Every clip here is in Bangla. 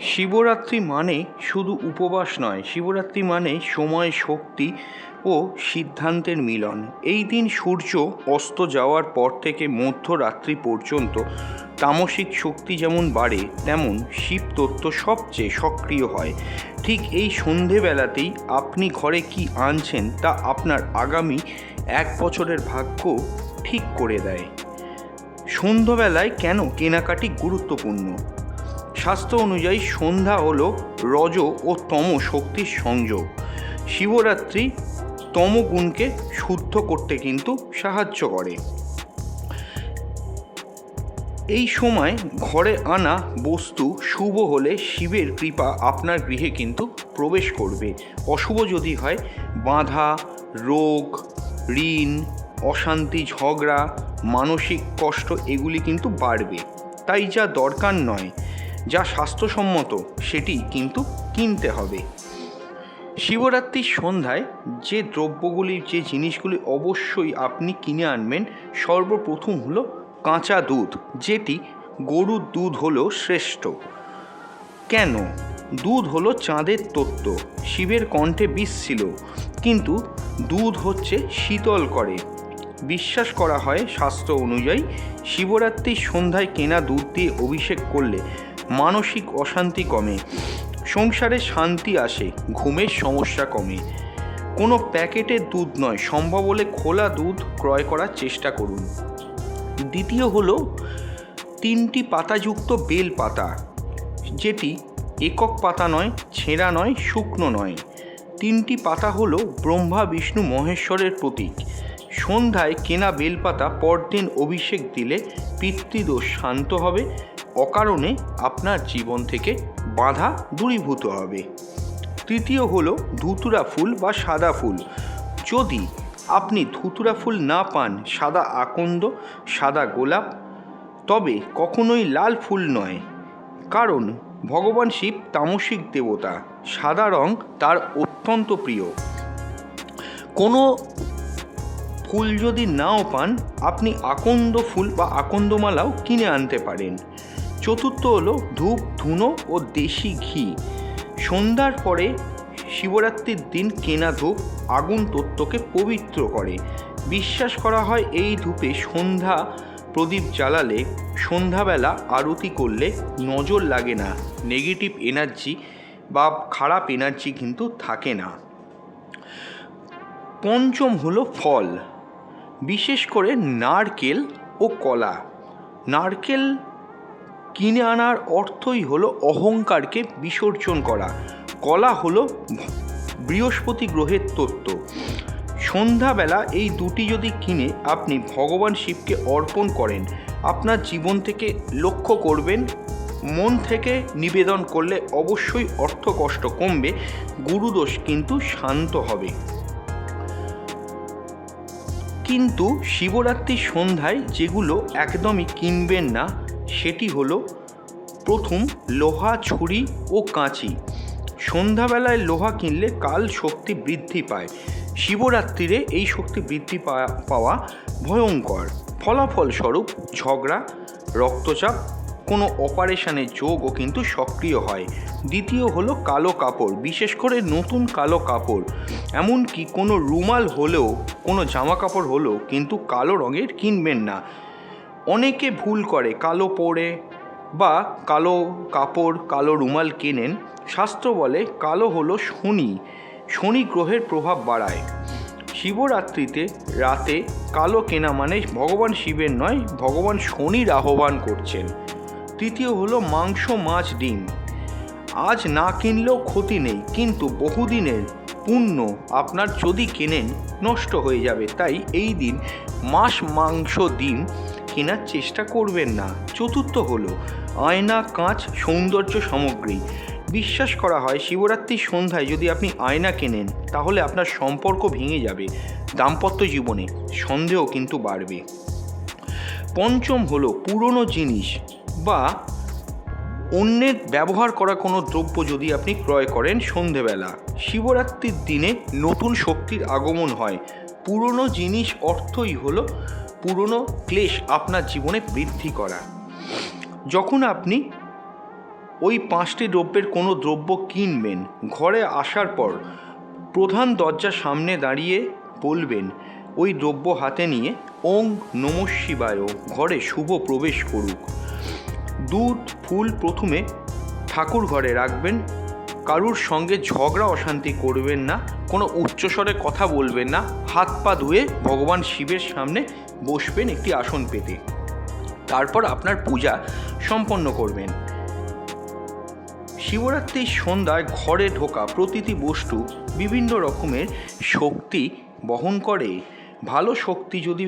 শিবরাত্রি মানে শুধু উপবাস নয়, শিবরাত্রি মানে সময়, শক্তি ও সিদ্ধান্তের মিলন। এই দিন সূর্য অস্ত যাওয়ার পর থেকে মধ্যরাত্রি পর্যন্ত তামসিক শক্তি যেমন বাড়ে, তেমন শিবতত্ত্ব সবচেয়ে সক্রিয় হয়। ঠিক এই সন্ধেবেলাতেই আপনি ঘরে কি আনছেন তা আপনার আগামী 1 বছরের ভাগ্য ঠিক করে দেয়। সন্ধ্যাবেলায় কেন কেনাকাটি গুরুত্বপূর্ণ? শাস্ত্র অনুযায়ী সন্ধ্যা হল রজ ও তম শক্তির সংযোগ। শিবরাত্রি তমগুণকে শুদ্ধ করতে কিন্তু সাহায্য করে। এই সময় ঘরে আনা বস্তু শুভ হলে শিবের কৃপা আপনার গৃহে কিন্তু প্রবেশ করবে। অশুভ যদি হয়, বাধা, রোগ, ঋণ, অশান্তি, ঝগড়া, মানসিক কষ্ট এগুলি কিন্তু বাড়বে। তাই যা দরকার নয়, যা স্বাস্থ্যসম্মত, সেটি কিন্তু কিনতে হবে। শিবরাত্রির সন্ধ্যায় যে দ্রব্যগুলি, যে জিনিসগুলি অবশ্যই আপনি কিনে আনবেন, সর্বপ্রথম হলো কাঁচা দুধ, যেটি গরুর দুধ হলো শ্রেষ্ঠ। কেন? দুধ হলো চাঁদের তত্ত্ব। শিবের কণ্ঠে বিষ ছিল, কিন্তু দুধ হচ্ছে শীতল করে। বিশ্বাস করা হয় শাস্ত্র অনুযায়ী শিবরাত্রির সন্ধ্যায় কেনা দুধ দিয়ে অভিষেক করলে মানসিক অশান্তি কমে, সংসারে শান্তি আসে, ঘুমের সমস্যা কমে। কোনো প্যাকেটের দুধ নয়, সম্ভব হলে খোলা দুধ ক্রয় করার চেষ্টা করুন। দ্বিতীয় হলো 3টি পাতাযুক্ত বেল পাতা, যেটি একক পাতা নয়, ছেঁড়া নয়, শুকনো নয়। 3টি পাতা হলো ব্রহ্মা, বিষ্ণু, মহেশ্বরের প্রতীক। সন্ধ্যায় কেনা বেলপাতা পরদিন অভিষেক দিলে পিতৃদোষ শান্ত হবে, অকারণে আপনার জীবন থেকে বাধা দূরীভূত হবে। তৃতীয় হলো ধুতুরা ফুল বা সাদা ফুল। যদি আপনি ধুতুরা ফুল না পান, সাদা আকন্দ, সাদা গোলাপ, তবে কখনোই লাল ফুল নয়, কারণ ভগবান শিব তামসিক দেবতা, সাদা রং তার অত্যন্ত প্রিয়। কোনো ফুল যদি নাও পান, আপনি আকন্দ ফুল বা আকন্দমালাও কিনে আনতে পারেন। চতুর্থ হলো ধূপ, ধুনো ও দেশি ঘি। সন্ধ্যার পরে শিবরাত্রির দিন কেনা ধূপ আগুন তত্ত্বকে পবিত্র করে। বিশ্বাস করা হয় এই ধূপে সন্ধ্যা প্রদীপ জ্বালালে, সন্ধ্যাবেলা আরতি করলে নজর লাগে না, নেগেটিভ এনার্জি বা খারাপ এনার্জি কিন্তু থাকে না। পঞ্চম হলো ফল, বিশেষ করে নারকেল ও কলা। নারকেল কিনে আনার অর্থই হলো অহংকারকে বিসর্জন করা। কলা হলো বৃহস্পতি গ্রহের তত্ত্ব। সন্ধ্যাবেলা এই দুটি যদি কিনে আপনি ভগবান শিবকে অর্পণ করেন, আপনার জীবন থেকে লক্ষ্য করবেন, মন থেকে নিবেদন করলে অবশ্যই অর্থকষ্ট কমবে, গুরুদোষ কিন্তু শান্ত হবে। কিন্তু শিবরাত্রির সন্ধ্যায় যেগুলো একদমই কিনবেন না, সেটি হলো প্রথম লোহা, ছুরি ও কাঁচি। সন্ধ্যাবেলায় লোহা কিনলে কাল শক্তি বৃদ্ধি পায়। শিবরাত্রিরে এই শক্তি বৃদ্ধি পাওয়া ভয়ঙ্কর। ফলাফলস্বরূপ ঝগড়া, রক্তচাপ, কোনো অপারেশনের যোগও কিন্তু সক্রিয় হয়। দ্বিতীয় হলো কালো কাপড়, বিশেষ করে নতুন কালো কাপড়, এমনকি কোনো রুমাল হলেও, কোনো জামা কাপড় হলেও কিন্তু কালো রঙের কিনবেন না। অনেকে ভুল করে, কালো পরে বা কালো কাপড়, কালো রুমাল কেনেন। শাস্ত্র বলে কালো হলো শনি, শনি গ্রহের প্রভাব বাড়ায়। শিবরাত্রিতে রাতে কালো কেনা মানে ভগবান শিবের নয়, ভগবান শনির আহ্বান করছেন। তৃতীয় হলো মাংস, মাছ, ডিম। আজ না কিনলেও ক্ষতি নেই, কিন্তু বহুদিনের পুণ্য আপনার যদি কেনেন নষ্ট হয়ে যাবে। তাই এই দিন মাছ, মাংস, ডিম কেনার চেষ্টা করবেন না। চতুর্থ হলো আয়না, কাঁচ, সৌন্দর্য সামগ্রী। বিশ্বাস করা হয় শিবরাত্রির সন্ধ্যায় যদি আপনি আয়না কেনেন, তাহলে আপনার সম্পর্ক ভেঙে যাবে, দাম্পত্য জীবনে সন্দেহ কিন্তু বাড়বে। পঞ্চম হলো পুরনো জিনিস বা অন্যের ব্যবহার করা কোনো দ্রব্য যদি আপনি ক্রয় করেন সন্ধেবেলা। শিবরাত্রির দিনে নতুন শক্তির আগমন হয়। পুরনো জিনিস অর্থই হলো পুরনো ক্লেশ আপনার জীবনে বৃদ্ধি করা। যখন আপনি ওই 5টি দ্রব্যের কোনো দ্রব্য কিনবেন। ঘরে আসার পর প্রধান দরজার সামনে দাঁড়িয়ে বলবেন, ওই দ্রব্য হাতে নিয়ে ওং নমঃ শিবায়, ঘরে শুভ প্রবেশ করুক। দুধ ফুল প্রথমে ঠাকুর ঘরে রাখবেন। কারুর সঙ্গে ঝগড়া অশান্তি করবেন না, কোনো উচ্চস্বরে কথা বলবেন না। হাত পা ধুয়ে ভগবান শিবের সামনে বসবেন একটি আসন পেতে। তারপর আপনার পূজা সম্পন্ন করবেন। শিবরাত্রির সন্ধ্যায় ঘরে ঢোকা প্রতিটি বস্তু বিভিন্ন রকমের শক্তি বহন করে। ভালো শক্তি যদি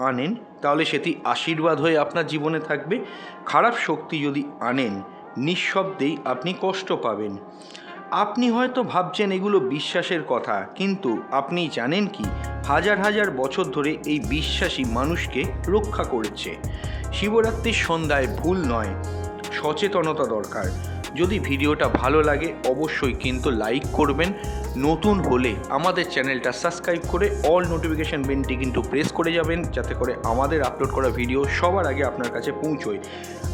আনেন তাহলে সেটি আশীর্বাদ হয়ে আপনার জীবনে থাকবে। খারাপ শক্তি যদি আনেন নিঃশব্দেই আপনি কষ্ট পাবেন। আপনি হয়তো ভাবছেন এগুলো বিশ্বাসের কথা, কিন্তু আপনি জানেন কি হাজার হাজার বছর ধরে এই বিশ্বাসী মানুষকে রক্ষা করেছে। শিবরাত্রির সন্ধ্যায় ভুল নয়, সচেতনতা দরকার। যদি ভিডিওটা ভালো লাগে অবশ্যই কিন্তু লাইক করবেন। নতুন হলে আমাদের চ্যানেলটা সাবস্ক্রাইব করে অল নোটিফিকেশান বেলটি কিন্তু প্রেস করে যাবেন, যাতে করে আমাদের আপলোড করা ভিডিও সবার আগে আপনার কাছে পৌঁছয়।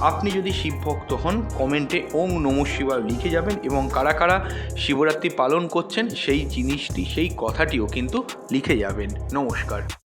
আপনি যদি শিবভক্ত হন কমেন্টে ওং নমঃ শিবায় লিখে যাবেন, এবং কারা কারা শিবরাত্রি পালন করছেন সেই জিনিসটি, সেই কথাটিও কিন্তু লিখে যাবেন। নমস্কার।